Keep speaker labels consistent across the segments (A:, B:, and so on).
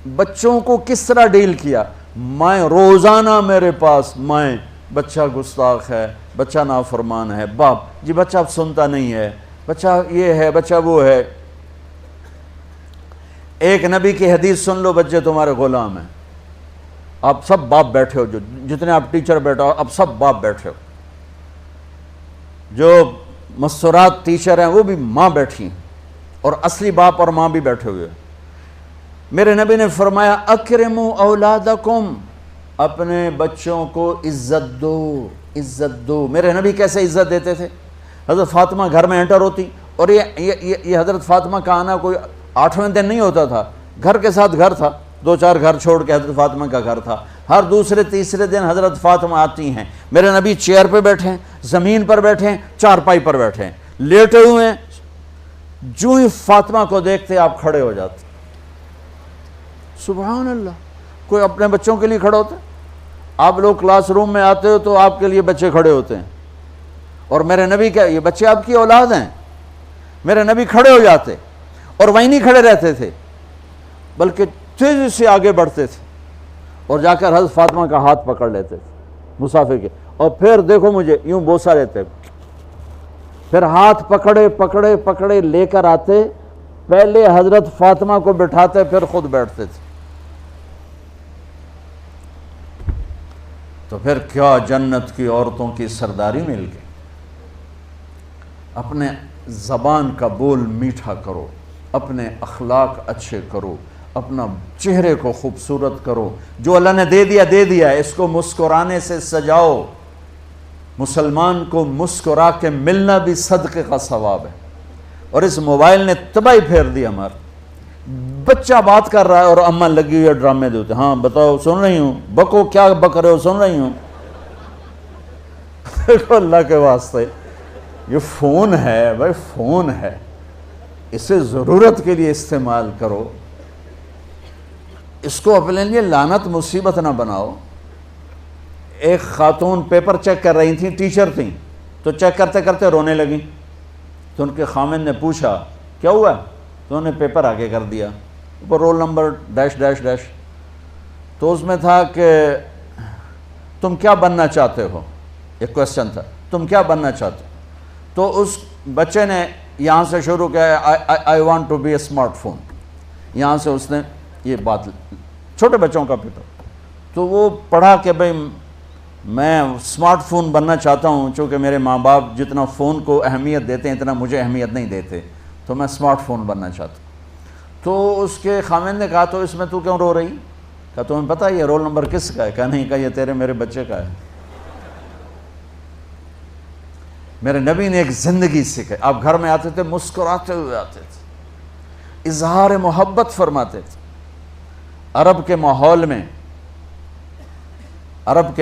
A: بچوں کو کس طرح ڈیل کیا. میں روزانہ میرے پاس بچہ گستاخ ہے، بچہ نافرمان ہے، باپ جی بچہ اب سنتا نہیں ہے، بچہ یہ ہے، بچہ وہ ہے. ایک نبی کی حدیث سن لو، بچے تمہارے غلام ہیں. آپ سب باپ بیٹھے ہو، جتنے آپ ٹیچر بیٹھا ہو اب سب باپ بیٹھے ہو. جو مستورات ٹیچر ہیں وہ بھی ماں بیٹھی ہیں، اور اصلی باپ اور ماں بھی بیٹھے ہوئے. میرے نبی نے فرمایا اکرموا اولادکم، اپنے بچوں کو عزت دو، عزت دو. میرے نبی کیسے عزت دیتے تھے؟ حضرت فاطمہ گھر میں انٹر ہوتی، اور یہ حضرت فاطمہ کا آنا کوئی 8ویں دن نہیں ہوتا تھا، گھر کے ساتھ گھر تھا، 2-4 گھر چھوڑ کے حضرت فاطمہ کا گھر تھا. ہر دوسرے تیسرے دن حضرت فاطمہ آتی ہیں. میرے نبی چیئر پہ بیٹھے ہیں، زمین پر بیٹھے ہیں، چارپائی پر بیٹھے ہیں، لیٹے ہوئے ہیں. جو ہی فاطمہ کو دیکھتے آپ کھڑے ہو جاتے. سبحان اللہ. کوئی اپنے بچوں کے لیے کھڑا ہوتا ہے؟ آپ لوگ کلاس روم میں آتے ہو تو آپ کے لیے بچے کھڑے ہوتے ہیں، اور میرے نبی کیا یہ بچے آپ کی اولاد ہیں؟ میرے نبی کھڑے ہو جاتے، اور وہیں نہیں کھڑے رہتے تھے بلکہ تیزی سے آگے بڑھتے تھے، اور جا کر حضرت فاطمہ کا ہاتھ پکڑ لیتے تھے مسافر کے، اور پھر دیکھو مجھے یوں بوسہ لیتے، پھر ہاتھ پکڑے پکڑے پکڑے لے کر آتے، پہلے حضرت فاطمہ کو بٹھاتے پھر خود بیٹھتے تھے. تو پھر کیا جنت کی عورتوں کی سرداری مل گئی. اپنے زبان کا بول میٹھا کرو، اپنے اخلاق اچھے کرو، اپنا چہرے کو خوبصورت کرو. جو اللہ نے دے دیا ہے، اس کو مسکرانے سے سجاؤ. مسلمان کو مسکرا کے ملنا بھی صدقے کا ثواب ہے. اور اس موبائل نے تباہی پھیر دی ہمارا. بچہ بات کر رہا ہے اور اماں لگی ہوئی ہے ڈرامے دیتے، ہاں بتاؤ سن رہی ہوں، بکو کیا بک رہے ہو، سن رہی ہوں. دیکھو اللہ کے واسطے یہ فون ہے بھائی، فون ہے، اسے ضرورت کے لیے استعمال کرو، اس کو اپنے لیے لعنت مصیبت نہ بناؤ. ایک خاتون پیپر چیک کر رہی تھیں، ٹیچر تھیں، تو چیک کرتے کرتے رونے لگیں. تو ان کے خامن نے پوچھا کیا ہوا؟ تو انہوں نے پیپر آگے کر دیا، اوپر roll number dash dash dash. تو اس میں تھا کہ تم کیا بننا چاہتے ہو، ایک کویسچن تھا، تم کیا بننا چاہتے ہو؟ تو اس بچے نے یہاں سے شروع کیا، I want to be a smart phone. یہاں سے اس نے یہ بات، چھوٹے بچوں کا پیپر. تو وہ پڑھا کہ بھئی میں اسمارٹ فون بننا چاہتا ہوں، چونکہ میرے ماں باپ جتنا فون کو اہمیت دیتے ہیں اتنا مجھے اہمیت نہیں دیتے، تو میں اسمارٹ فون بننا چاہتا ہوں. تو اس کے خامن نے کہا تو اس میں تو کیوں رو رہی؟ کہا تمہیں پتہ یہ رول نمبر کس کا ہے؟ کہا نہیں. کہا یہ تیرے میرے بچے کا ہے. میرے نبی نے ایک زندگی سکھائی. آپ گھر میں آتے تھے مسکراتے ہوئے آتے تھے، اظہار محبت فرماتے تھے. عرب کے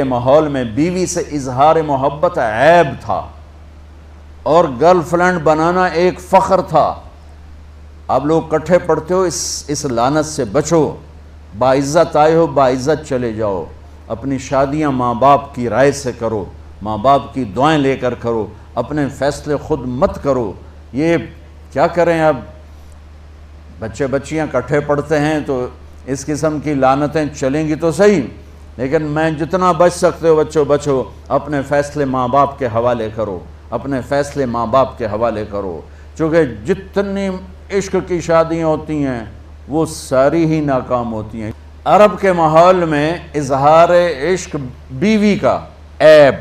A: ماحول میں بیوی سے اظہار محبت عیب تھا، اور گرل فرینڈ بنانا ایک فخر تھا. آپ لوگ کٹھے پڑھتے ہو، اس لعنت سے بچو. باعزت آئے ہو، باعزت چلے جاؤ. اپنی شادیاں ماں باپ کی رائے سے کرو، ماں باپ کی دعائیں لے کر کرو، اپنے فیصلے خود مت کرو. یہ کیا کریں، اب بچے بچیاں کٹھے پڑھتے ہیں تو اس قسم کی لعنتیں چلیں گی تو صحیح، لیکن میں جتنا بچ سکتے ہو بچو بچو. اپنے فیصلے ماں باپ کے حوالے کرو، اپنے فیصلے ماں باپ کے حوالے کرو. چونکہ جتنی عشق کی شادیاں ہوتی ہیں وہ ساری ہی ناکام ہوتی ہیں. عرب کے ماحول میں اظہار عشق بیوی کا عیب،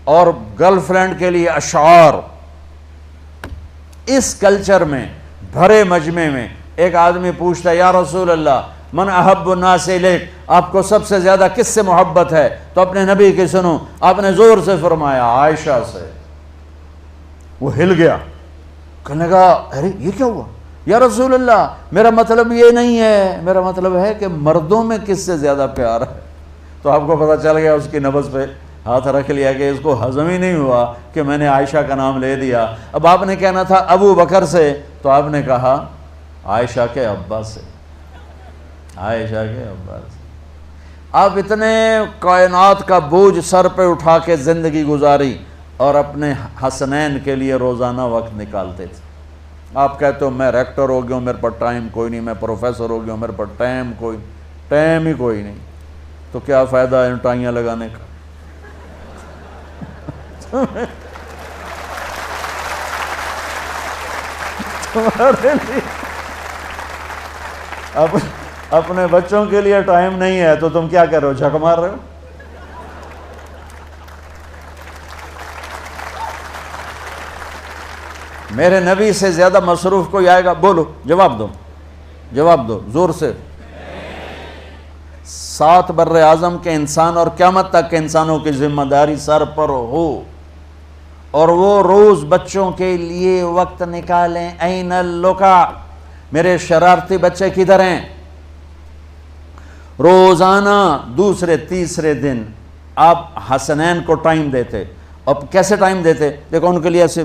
A: اور گرل فرینڈ کے لیے اشعار. اس کلچر میں بھرے مجمع میں ایک آدمی پوچھتا ہے یا رسول اللہ من احب الناس الیک، آپ کو سب سے زیادہ کس سے محبت ہے؟ تو اپنے نبی کی سنو. آپ نے زور سے فرمایا عائشہ سے. وہ ہل گیا، کہنے لگا ارے یہ کیا ہوا یا رسول اللہ، میرا مطلب یہ نہیں ہے، میرا مطلب ہے کہ مردوں میں کس سے زیادہ پیار ہے. تو آپ کو پتہ چل گیا، اس کی نبض پہ ہاتھ رکھ لیا کہ اس کو ہضم ہی نہیں ہوا کہ میں نے عائشہ کا نام لے دیا. اب آپ نے کہنا تھا ابو بکر سے، تو آپ نے کہا عائشہ کے ابا سے، عائشہ کے ابا سے. آپ اتنے کائنات کا بوجھ سر پہ اٹھا کے زندگی گزاری، اور اپنے حسنین کے لیے روزانہ وقت نکالتے تھے. آپ کہتے ہو میں ریکٹر ہو گیا ہوں، میرے پاس ٹائم کوئی نہیں، میں پروفیسر ہو گیا ہوں، میرے پاس ٹائم ہی کوئی نہیں، تو کیا فائدہ ہے ٹائیاں لگانے کا؟ تمہارے لیے اپنے بچوں کے لیے ٹائم نہیں ہے تو تم کیا کر رہے ہو، جھک مار رہے ہو؟ میرے نبی سے زیادہ مصروف کوئی آئے گا؟ بولو، جواب دو زور سے۔ 7 بر اعظم کے انسان اور قیامت تک کے انسانوں کی ذمہ داری سر پر ہو، اور وہ روز بچوں کے لیے وقت نکالیں۔ این اللقا، میرے شرارتی بچے کدھر ہیں؟ روزانہ دوسرے تیسرے دن آپ حسنین کو ٹائم دیتے۔ اب کیسے ٹائم دیتے؟ دیکھو ان کے لیے ایسے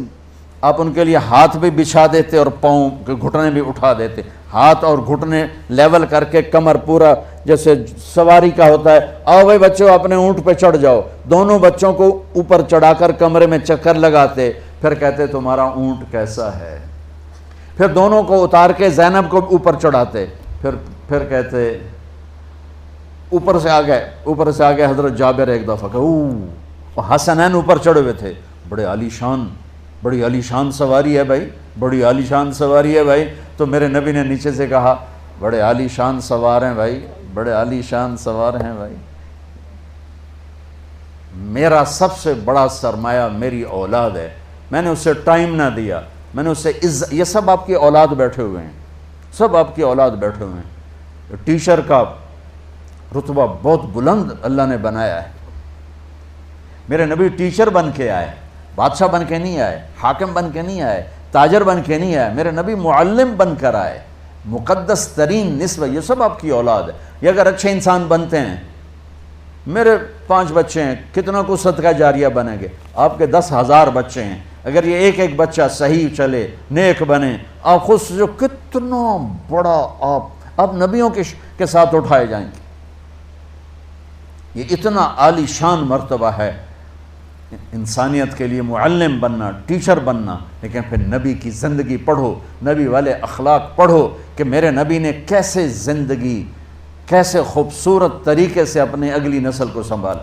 A: آپ ان کے لیے ہاتھ بھی بچھا دیتے اور پاؤں کے گھٹنے بھی اٹھا دیتے، ہاتھ اور گھٹنے لیول کر کے، کمر پورا جیسے سواری کا ہوتا ہے۔ آؤ بھائی بچوں اپنے اونٹ پہ چڑھ جاؤ، دونوں بچوں کو اوپر چڑھا کر کمرے میں چکر لگاتے، پھر کہتے تمہارا اونٹ کیسا ہے، پھر دونوں کو اتار کے زینب کو اوپر چڑھاتے، پھر کہتے اوپر سے آ گئے حضرت جابر ایک دفعہ کہ حسنین اوپر چڑھے ہوئے تھے، بڑی عالی شان سواری ہے بھائی، بڑی عالی شان سواری ہے بھائی، تو میرے نبی نے نیچے سے کہا بڑے عالی شان سوار ہیں بھائی، بڑے عالی شان سوار ہیں بھائی، میرا سب سے بڑا سرمایہ میری اولاد ہے، میں نے اسے ٹائم نہ دیا، میں نے اسے یہ سب آپ کی اولاد بیٹھے ہوئے ہیں، سب آپ کی اولاد بیٹھے ہوئے ہیں۔ ٹیچر کا رتبہ بہت بلند اللہ نے بنایا ہے، میرے نبی ٹیچر بن کے آئے، بادشاہ بن کے نہیں آئے، حاکم بن کے نہیں آئے، تاجر بن کے نہیں آئے، میرے نبی معلم بن کر آئے، مقدس ترین نسبت، یہ سب آپ کی اولاد ہے۔ یہ اگر اچھے انسان بنتے ہیں، میرے 5 بچے ہیں، کتنا کو صدقہ جاریہ بنیں گے؟ آپ کے 10,000 بچے ہیں، اگر یہ ایک بچہ صحیح چلے، نیک بنے، آپ خود جو کتنا بڑا آپ نبیوں کے ساتھ اٹھائے جائیں گے۔ یہ اتنا عالی شان مرتبہ ہے انسانیت کے لیے، معلم بننا، ٹیچر بننا، لیکن پھر نبی کی زندگی پڑھو، نبی والے اخلاق پڑھو کہ میرے نبی نے کیسے زندگی، کیسے خوبصورت طریقے سے اپنی اگلی نسل کو سنبھالا۔